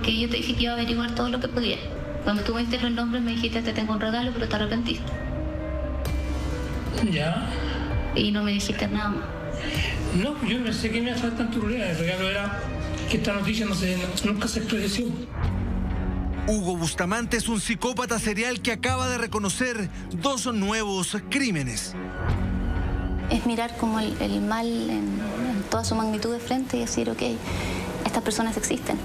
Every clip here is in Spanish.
porque yo te dije que iba a averiguar todo lo que podía. Cuando tú me diste los nombres me dijiste te tengo un regalo, pero te arrepentiste. Ya. Y no me dijiste nada más. No, yo pensé que me iba a traer tanto problema. El regalo era que esta noticia nunca se esclareció. Hugo Bustamante es un psicópata serial que acaba de reconocer 2 nuevos crímenes. Es mirar como el mal en toda su magnitud de frente y decir, ok, estas personas existen.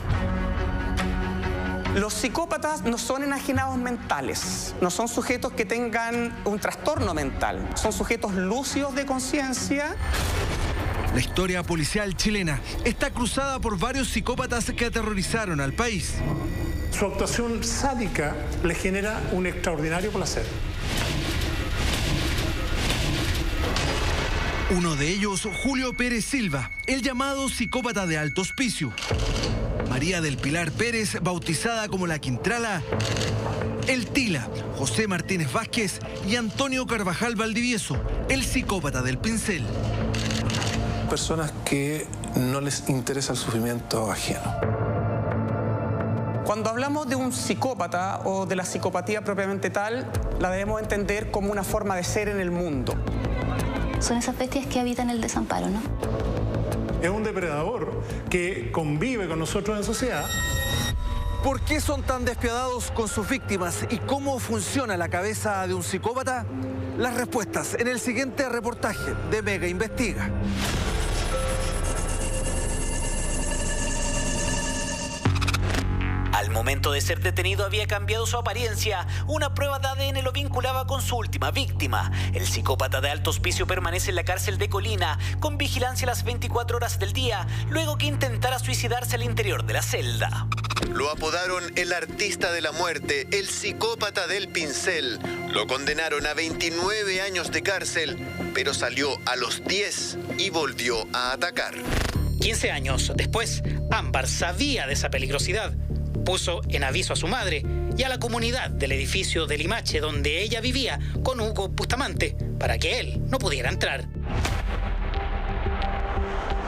Los psicópatas no son enajenados mentales, no son sujetos que tengan un trastorno mental, son sujetos lúcidos de conciencia. La historia policial chilena está cruzada por varios psicópatas que aterrorizaron al país. Su actuación sádica le genera un extraordinario placer. Uno de ellos, Julio Pérez Silva, el llamado psicópata de alto hospicio. María del Pilar Pérez, bautizada como la Quintrala. El Tila, José Martínez Vázquez y Antonio Carvajal Valdivieso, el psicópata del pincel. Personas que no les interesa el sufrimiento ajeno. Cuando hablamos de un psicópata o de la psicopatía propiamente tal, la debemos entender como una forma de ser en el mundo. Son esas bestias que habitan el desamparo, ¿no? Es un depredador que convive con nosotros en sociedad. ¿Por qué son tan despiadados con sus víctimas y cómo funciona la cabeza de un psicópata? Las respuestas en el siguiente reportaje de Mega Investiga. Al momento de ser detenido había cambiado su apariencia. Una prueba de ADN lo vinculaba con su última víctima. El psicópata de alto hospicio permanece en la cárcel de Colina, con vigilancia las 24 horas del día, luego que intentara suicidarse al interior de la celda. Lo apodaron el artista de la muerte, el psicópata del pincel. Lo condenaron a 29 años de cárcel, pero salió a los 10 y volvió a atacar. 15 años después, Ámbar sabía de esa peligrosidad. Puso en aviso a su madre y a la comunidad del edificio de Limache donde ella vivía con Hugo Bustamante para que él no pudiera entrar.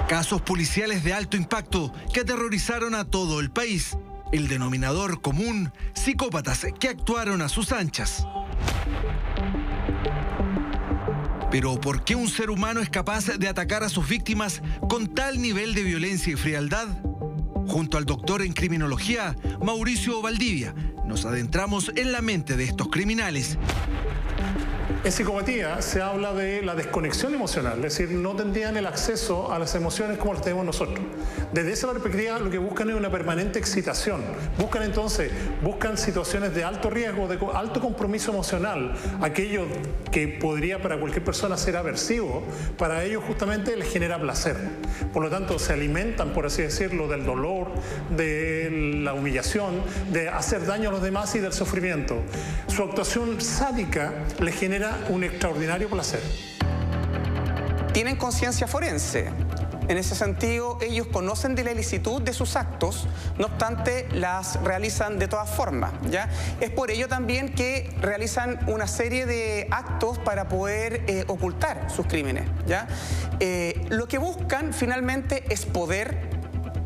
Casos policiales de alto impacto que aterrorizaron a todo el país. El denominador común, psicópatas que actuaron a sus anchas. Pero ¿por qué un ser humano es capaz de atacar a sus víctimas con tal nivel de violencia y frialdad? Junto al doctor en criminología, Mauricio Valdivia, nos adentramos en la mente de estos criminales. En psicopatía se habla de la desconexión emocional, es decir, no tendrían el acceso a las emociones como las tenemos nosotros. Desde esa perspectiva lo que buscan es una permanente excitación. Buscan situaciones de alto riesgo, de alto compromiso emocional. Aquello que podría para cualquier persona ser aversivo, para ellos justamente les genera placer. Por lo tanto, se alimentan, por así decirlo, del dolor, de la humillación, de hacer daño a los demás y del sufrimiento. Su actuación sádica les genera un extraordinario placer. Tienen conciencia forense. En ese sentido, ellos conocen de la ilicitud de sus actos, no obstante, las realizan de todas formas, ¿ya? Es por ello también que realizan una serie de actos para poder ocultar sus crímenes, ¿ya? Lo que buscan finalmente es poder,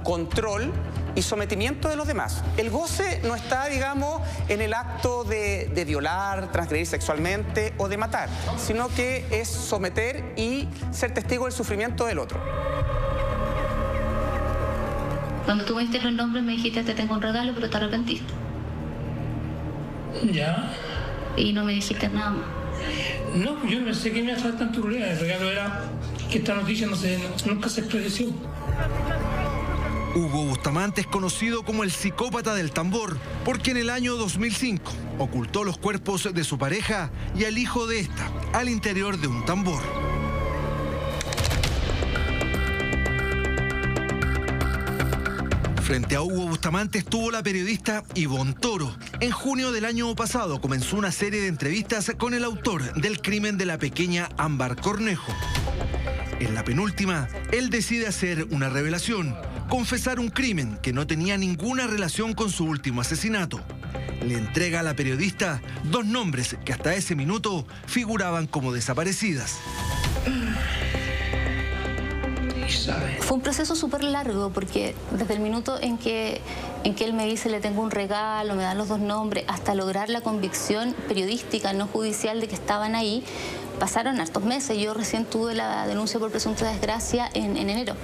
control y sometimiento de los demás. El goce no está, digamos, en el acto de violar, transgredir sexualmente o de matar, sino que es someter y ser testigo del sufrimiento del otro. Cuando tú me diste los nombres me dijiste te tengo un regalo, pero te arrepentiste. Ya. Y no me dijiste nada más. No, yo pensé que me iba a traer tanto problema. El regalo era que esta noticia nunca se esclareció. Hugo Bustamante es conocido como el psicópata del tambor, porque en el año 2005 ocultó los cuerpos de su pareja y al hijo de esta al interior de un tambor. Frente a Hugo Bustamante estuvo la periodista Ivonne Toro. En junio del año pasado comenzó una serie de entrevistas con el autor del crimen de la pequeña Ámbar Cornejo. En la penúltima, él decide hacer una revelación, confesar un crimen que no tenía ninguna relación con su último asesinato. Le entrega a la periodista 2 nombres que hasta ese minuto figuraban como desaparecidas. sabe. Fue un proceso súper largo porque desde el minuto en que él me dice le tengo un regalo, me dan los 2 nombres, hasta lograr la convicción periodística, no judicial, de que estaban ahí, pasaron hartos meses. Yo recién tuve la denuncia por presunta desgracia en enero.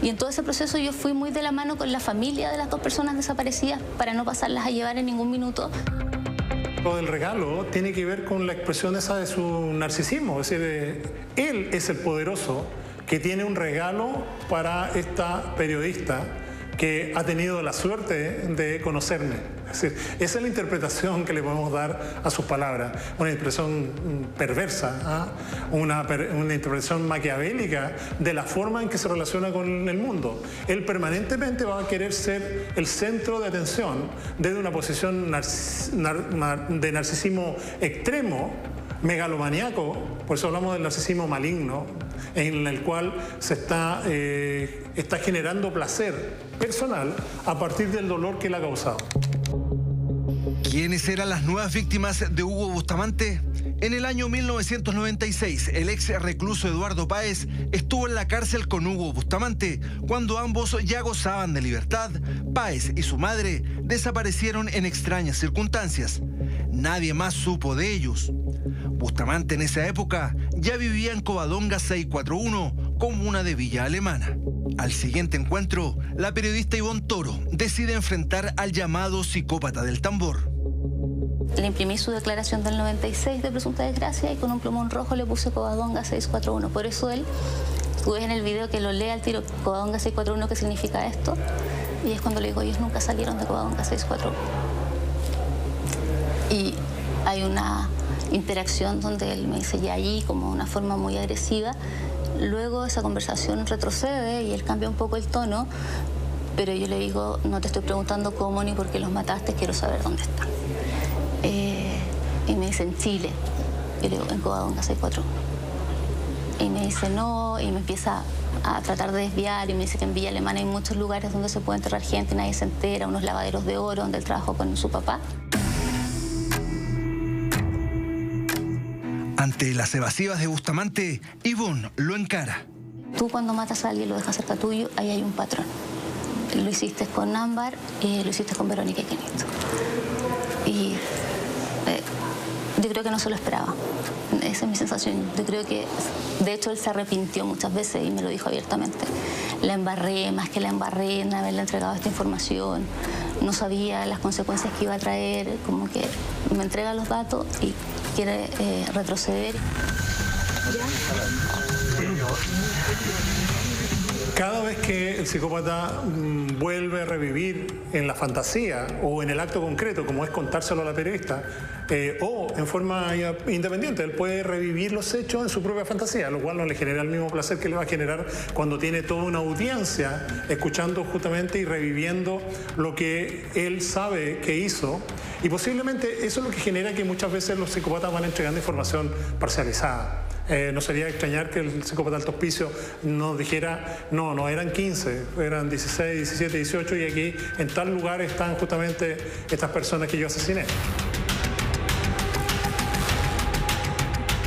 Y en todo ese proceso yo fui muy de la mano con la familia de las 2 personas desaparecidas para no pasarlas a llevar en ningún minuto. Lo del regalo tiene que ver con la expresión esa de su narcisismo. Es decir, él es el poderoso que tiene un regalo para esta periodista que ha tenido la suerte de conocerme. Es decir, esa es la interpretación que le podemos dar a sus palabras. Una interpretación perversa, una interpretación maquiavélica de la forma en que se relaciona con el mundo. Él permanentemente va a querer ser el centro de atención desde una posición de narcisismo extremo, megalomaníaco, por eso hablamos del narcisismo maligno, en el cual se está generando placer personal a partir del dolor que él ha causado. ¿Quiénes eran las nuevas víctimas de Hugo Bustamante? En el año 1996, el ex recluso Eduardo Páez estuvo en la cárcel con Hugo Bustamante. Cuando ambos ya gozaban de libertad, Páez y su madre desaparecieron en extrañas circunstancias. Nadie más supo de ellos. Bustamante en esa época ya vivía en Covadonga 641, comuna de Villa Alemana. Al siguiente encuentro, la periodista Ivonne Toro decide enfrentar al llamado psicópata del tambor. Le imprimí su declaración del 96 de presunta desgracia y con un plumón rojo le puse Covadonga 641. Por eso él, tú ves en el video que lo lee al tiro Covadonga 641, ¿qué significa esto? Y es cuando le digo, ellos nunca salieron de Covadonga 641. Y hay una interacción donde él me dice ya allí, como una forma muy agresiva. Luego esa conversación retrocede y él cambia un poco el tono, pero yo le digo, no te estoy preguntando cómo ni por qué los mataste, quiero saber dónde están. Y me dice, en Chile. Yo le digo, en Covadonga 641. Y me dice, no, y me empieza a tratar de desviar y me dice que en Villa Alemana hay muchos lugares donde se puede enterrar gente, nadie se entera, unos lavaderos de oro donde él trabajó con su papá. Ante las evasivas de Bustamante, Ivonne lo encara. Tú cuando matas a alguien, lo dejas cerca tuyo, ahí hay un patrón. Lo hiciste con Ámbar y lo hiciste con Verónica y Kenito. Y yo creo que no se lo esperaba. Esa es mi sensación. Yo creo que, de hecho, él se arrepintió muchas veces y me lo dijo abiertamente. La embarré, más que la embarré en haberle entregado esta información. No sabía las consecuencias que iba a traer, como que me entrega los datos y quiere retroceder. Cada vez que el psicópata vuelve a revivir en la fantasía o en el acto concreto, como es contárselo a la periodista, o en forma independiente, él puede revivir los hechos en su propia fantasía, lo cual no le genera el mismo placer que le va a generar cuando tiene toda una audiencia escuchando justamente y reviviendo lo que él sabe que hizo. Y posiblemente eso es lo que genera que muchas veces los psicópatas van entregando información parcializada. No sería extrañar que el psicópata Alto Hospicio nos dijera, no eran 15, eran 16, 17, 18 y aquí en tal lugar están justamente estas personas que yo asesiné.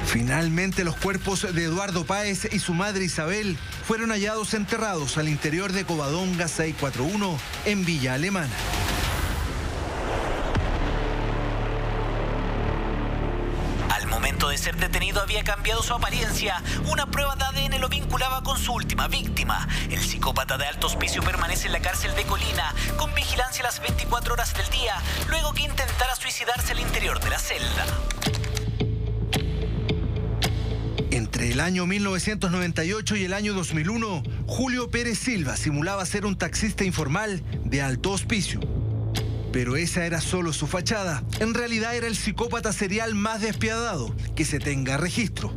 Finalmente, los cuerpos de Eduardo Páez y su madre Isabel fueron hallados enterrados al interior de Covadonga 641 en Villa Alemana. De ser detenido había cambiado su apariencia. Una prueba de ADN lo vinculaba con su última víctima. El psicópata de Alto Hospicio permanece en la cárcel de Colina con vigilancia las 24 horas del día, luego que intentara suicidarse al interior de la celda. Entre el año 1998 y el año 2001, Julio Pérez Silva simulaba ser un taxista informal de Alto Hospicio. Pero esa era solo su fachada. En realidad era el psicópata serial más despiadado que se tenga registro.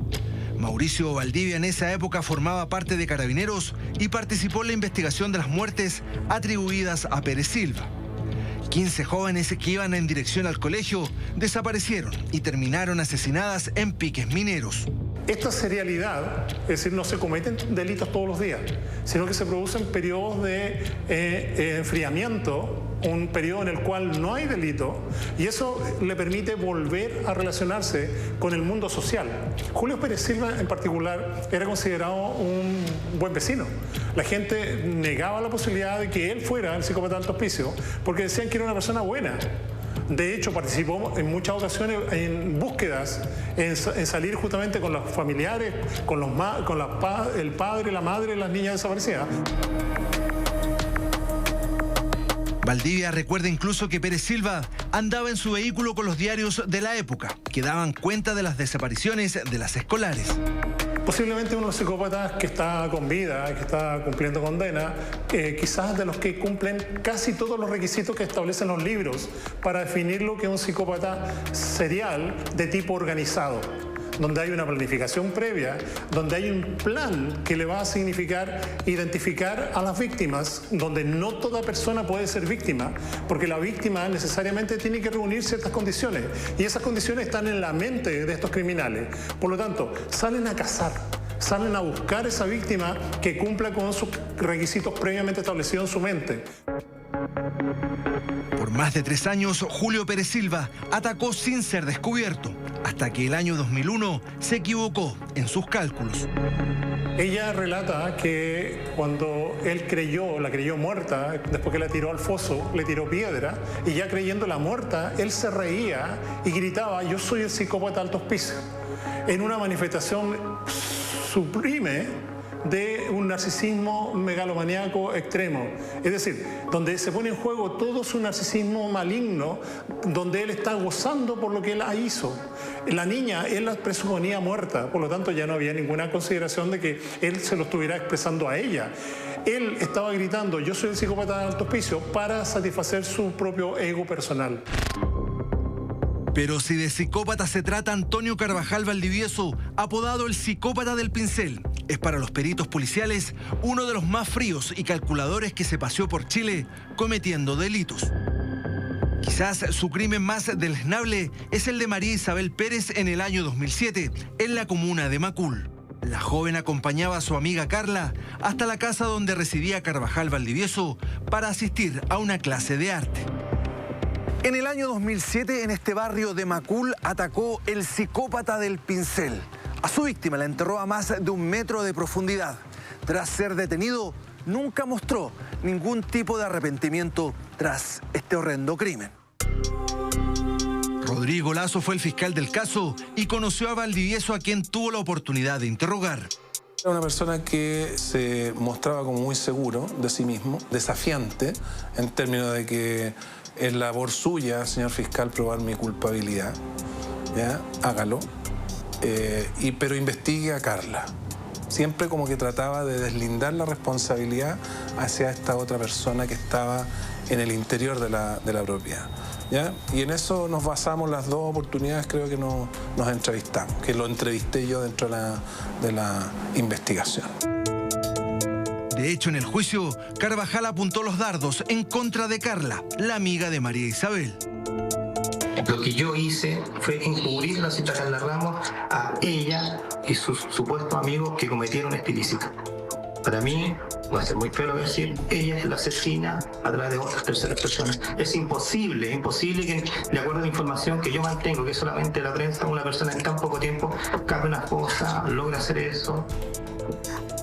Mauricio Valdivia en esa época formaba parte de Carabineros y participó en la investigación de las muertes atribuidas a Pérez Silva. 15 jóvenes que iban en dirección al colegio desaparecieron y terminaron asesinadas en piques mineros. Esta serialidad, es decir, no se cometen delitos todos los días, sino que se producen periodos de enfriamiento un periodo en el cual no hay delito y eso le permite volver a relacionarse con el mundo social. Julio Pérez Silva en particular era considerado un buen vecino. La gente negaba la posibilidad de que él fuera el psicópata de alto hospicio porque decían que era una persona buena. De hecho, participó en muchas ocasiones en búsquedas, en salir justamente con los familiares, con el padre, la madre, las niñas desaparecidas. Valdivia recuerda incluso que Pérez Silva andaba en su vehículo con los diarios de la época, que daban cuenta de las desapariciones de las escolares. Posiblemente uno de los psicópatas que está con vida, que está cumpliendo condena, quizás de los que cumplen casi todos los requisitos que establecen los libros para definir lo que es un psicópata serial de tipo organizado, donde hay una planificación previa, donde hay un plan que le va a significar identificar a las víctimas, donde no toda persona puede ser víctima, porque la víctima necesariamente tiene que reunir ciertas condiciones, y esas condiciones están en la mente de estos criminales. Por lo tanto, salen a cazar, salen a buscar esa víctima que cumpla con sus requisitos previamente establecidos en su mente. Por más de 3 años, Julio Pérez Silva atacó sin ser descubierto, hasta que el año 2001 se equivocó en sus cálculos. Ella relata que cuando él la creyó muerta, después que la tiró al foso, le tiró piedra, y ya creyéndola muerta, él se reía y gritaba: "Yo soy el psicópata de alto hospicio", en una manifestación sublime de un narcisismo megalomaníaco extremo. Es decir, donde se pone en juego todo su narcisismo maligno, donde él está gozando por lo que él hizo. La niña, él la presuponía muerta, por lo tanto ya no había ninguna consideración de que él se lo estuviera expresando a ella. Él estaba gritando: "Yo soy el psicópata de alto hospicio", para satisfacer su propio ego personal. Pero si de psicópata se trata, Antonio Carvajal Valdivieso, apodado el psicópata del pincel, es para los peritos policiales uno de los más fríos y calculadores que se paseó por Chile cometiendo delitos. Quizás su crimen más deleznable es el de María Isabel Pérez en el año 2007, en la comuna de Macul. La joven acompañaba a su amiga Carla hasta la casa donde residía Carvajal Valdivieso para asistir a una clase de arte. En el año 2007, en este barrio de Macul, atacó el psicópata del pincel. A su víctima la enterró a más de 1 metro de profundidad. Tras ser detenido, nunca mostró ningún tipo de arrepentimiento tras este horrendo crimen. Rodrigo Lazo fue el fiscal del caso y conoció a Valdivieso, a quien tuvo la oportunidad de interrogar. Era una persona que se mostraba como muy seguro de sí mismo, desafiante, en términos de que es labor suya, señor fiscal, probar mi culpabilidad. ¿Ya? Hágalo. Pero investigue a Carla. Siempre como que trataba de deslindar la responsabilidad hacia esta otra persona que estaba en el interior de la propiedad. ¿Ya? Y en eso nos basamos las 2 oportunidades, creo que nos entrevistamos, que lo entrevisté yo dentro de la investigación. De hecho, en el juicio, Carvajal apuntó los dardos en contra de Carla, la amiga de María Isabel. Lo que yo hice fue encubrir a la señora Carla Ramos, a ella y sus supuestos amigos que cometieron este ilícito. Para mí, va a ser muy feo decir, ella es la asesina a través de otras terceras personas. Es imposible que, de acuerdo a la información que yo mantengo, que solamente la prensa, una persona en tan poco tiempo cabe una cosa, logra hacer eso.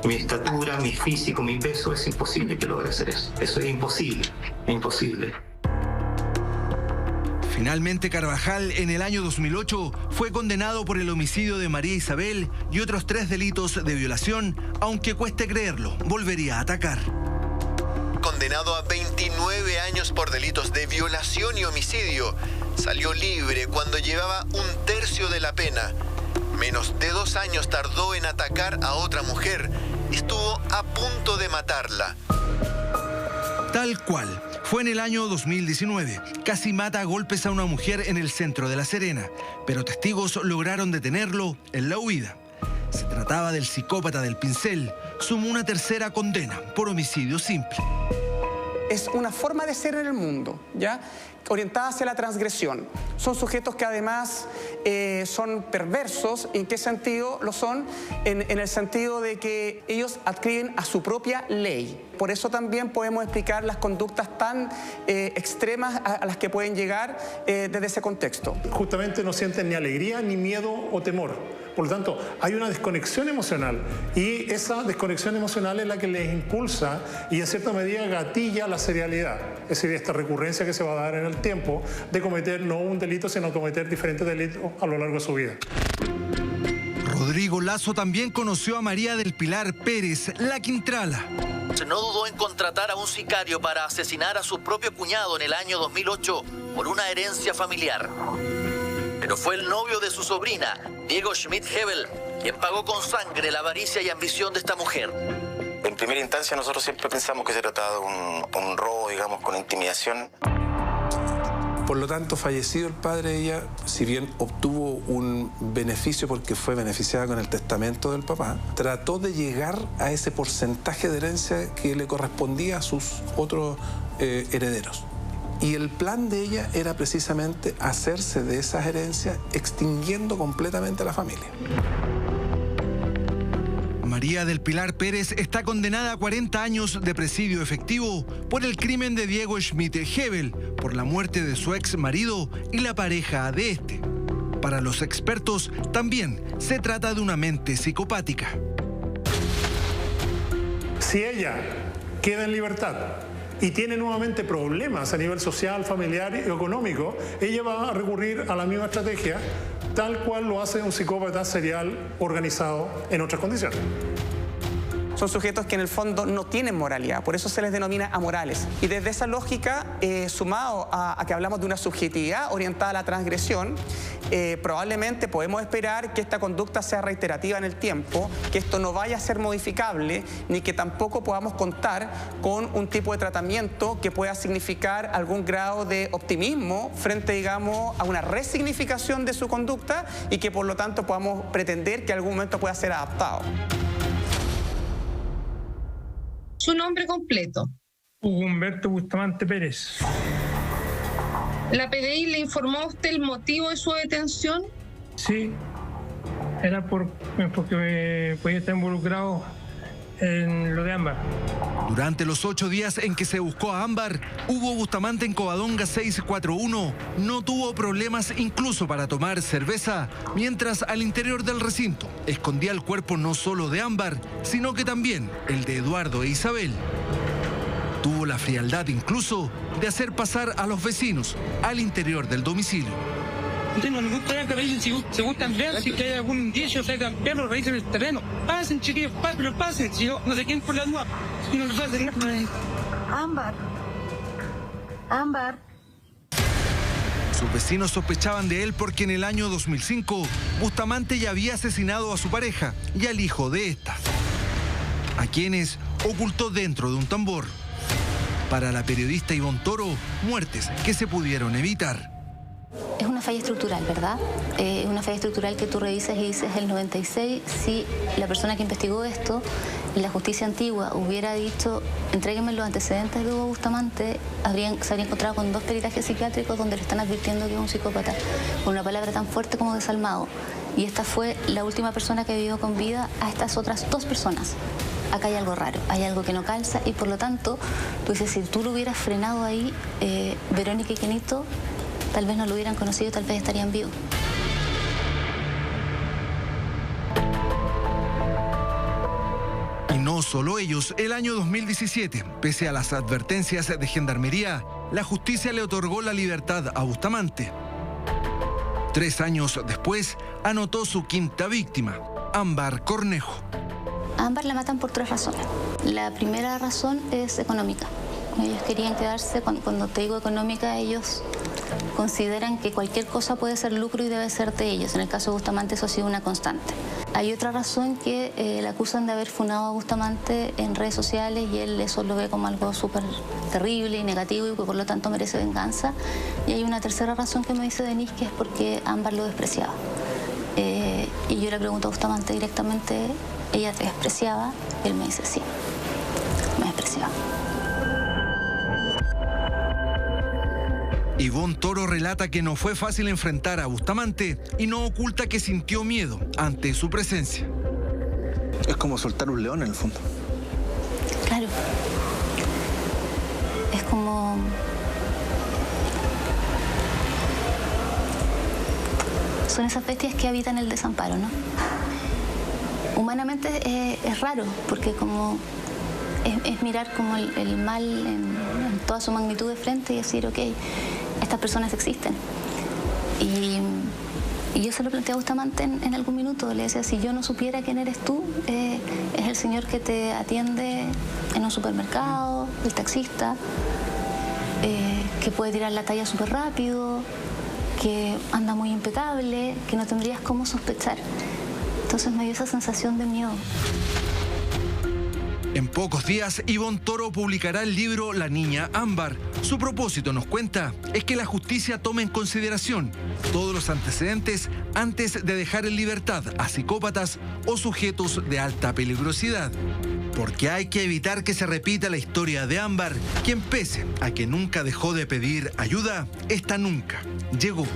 Mi estatura, mi físico, mi peso, es imposible que logre hacer eso. Eso es imposible, es imposible. Finalmente, Carvajal, en el año 2008, fue condenado por el homicidio de María Isabel y otros 3 delitos de violación, aunque cueste creerlo, volvería a atacar. Condenado a 29 años por delitos de violación y homicidio, salió libre cuando llevaba 1/3 de la pena. Menos de 2 años tardó en atacar a otra mujer. Estuvo a punto de matarla. Tal cual. Fue en el año 2019. Casi mata a golpes a una mujer en el centro de La Serena, pero testigos lograron detenerlo en la huida. Se trataba del psicópata del pincel. Sumó una 3ª condena por homicidio simple. Es una forma de ser en el mundo, ¿ya? orientada hacia la transgresión. Son sujetos que además son perversos. ¿En qué sentido lo son? En el sentido de que ellos adscriben a su propia ley. Por eso también podemos explicar las conductas tan extremas a las que pueden llegar desde ese contexto. Justamente no sienten ni alegría, ni miedo o temor. Por lo tanto, hay una desconexión emocional y esa desconexión emocional es la que les impulsa y en cierta medida gatilla la serialidad. Es decir, esta recurrencia que se va a dar en el tiempo de cometer no un delito, sino cometer diferentes delitos a lo largo de su vida. Rodrigo Lazo también conoció a María del Pilar Pérez, la Quintrala. No dudó en contratar a un sicario para asesinar a su propio cuñado en el año 2008 por una herencia familiar. Pero fue el novio de su sobrina, Diego Schmidt-Hebel, quien pagó con sangre la avaricia y ambición de esta mujer. En primera instancia nosotros siempre pensamos que se trataba de un robo, digamos, con intimidación. Por lo tanto, fallecido el padre de ella, si bien obtuvo un beneficio porque fue beneficiada con el testamento del papá, trató de llegar a ese porcentaje de herencia que le correspondía a sus otros herederos. Y el plan de ella era precisamente hacerse de esas herencias, extinguiendo completamente a la familia. María del Pilar Pérez está condenada a 40 años de presidio efectivo por el crimen de Diego Schmidt-Hebel, por la muerte de su ex marido y la pareja de este. Para los expertos, también se trata de una mente psicopática. Si ella queda en libertad y tiene nuevamente problemas a nivel social, familiar y económico, ella va a recurrir a la misma estrategia tal cual lo hace un psicópata serial organizado en otras condiciones. Son sujetos que en el fondo no tienen moralidad, por eso se les denomina amorales. Y desde esa lógica, sumado a que hablamos de una subjetividad orientada a la transgresión, probablemente podemos esperar que esta conducta sea reiterativa en el tiempo, que esto no vaya a ser modificable, ni que tampoco podamos contar con un tipo de tratamiento que pueda significar algún grado de optimismo frente, digamos, a una resignificación de su conducta y que por lo tanto podamos pretender que en algún momento pueda ser adaptado. Su nombre completo. Hugo Humberto Bustamante Pérez. ¿La PDI le informó a usted el motivo de su detención? Sí, era porque podía estar involucrado en lo de Ámbar. Durante los 8 días en que se buscó a Ámbar, Hugo Bustamante en Covadonga 641 no tuvo problemas incluso para tomar cerveza, mientras al interior del recinto escondía el cuerpo no solo de Ámbar, sino que también el de Eduardo e Isabel. Tuvo la frialdad incluso de hacer pasar a los vecinos al interior del domicilio. No tengo ningún problema que revisen, si gustan vean, si hay algún indicio, traigan perros, revisen el terreno. Pasen, chiquillos, pero pasen, si no sé quién por la nueva. Si no les hacen nada. Ámbar. Sus vecinos sospechaban de él porque en el año 2005 Bustamante ya había asesinado a su pareja y al hijo de esta, a quienes ocultó dentro de un tambor. Para la periodista Ivonne Toro, muertes que se pudieron evitar. Es una falla estructural, ¿verdad? Una falla estructural que tú revisas y dices el 96, si la persona que investigó esto, la justicia antigua, hubiera dicho, entréguenme los antecedentes de Hugo Bustamante, se habría encontrado con 2 peritajes psiquiátricos donde le están advirtiendo que es un psicópata, con una palabra tan fuerte como desalmado. Y esta fue la última persona que vivió con vida a estas otras 2 personas. Acá hay algo raro, hay algo que no calza y por lo tanto, tú dices, si tú lo hubieras frenado ahí, Verónica y Kenito tal vez no lo hubieran conocido, tal vez estarían vivos. Y no solo ellos, el año 2017, pese a las advertencias de Gendarmería, la justicia le otorgó la libertad a Bustamante. 3 años después, anotó su 5ª víctima, Ámbar Cornejo. A Ámbar la matan por 3 razones. La primera razón es económica. Ellos querían quedarse, cuando te digo económica, ellos consideran que cualquier cosa puede ser lucro y debe ser de ellos. En el caso de Bustamante eso ha sido una constante. Hay otra razón que le acusan de haber funado a Bustamante en redes sociales y él eso lo ve como algo súper terrible y negativo y que por lo tanto merece venganza. Y hay una tercera razón que me dice Denise, que es porque Ámbar lo despreciaba. Y yo le pregunto a Bustamante directamente, ¿ella te despreciaba? Y él me dice, sí, me despreciaba. Ivonne Toro relata que no fue fácil enfrentar a Bustamante y no oculta que sintió miedo ante su presencia. Es como soltar un león en el fondo. Claro. Es como... Son esas bestias que habitan el desamparo, ¿no? Humanamente es raro, porque como es mirar como el mal en toda su magnitud de frente y decir, ok, estas personas existen. Y yo se lo planteé a Bustamante en algún minuto. Le decía, si yo no supiera quién eres tú, es el señor que te atiende en un supermercado, el taxista, que puede tirar la talla súper rápido, que anda muy impecable, que no tendrías cómo sospechar. Entonces me dio esa sensación de miedo. En pocos días, Ivonne Toro publicará el libro La Niña Ámbar. Su propósito, nos cuenta, es que la justicia tome en consideración todos los antecedentes antes de dejar en libertad a psicópatas o sujetos de alta peligrosidad. Porque hay que evitar que se repita la historia de Ámbar, quien pese a que nunca dejó de pedir ayuda, esta nunca llegó.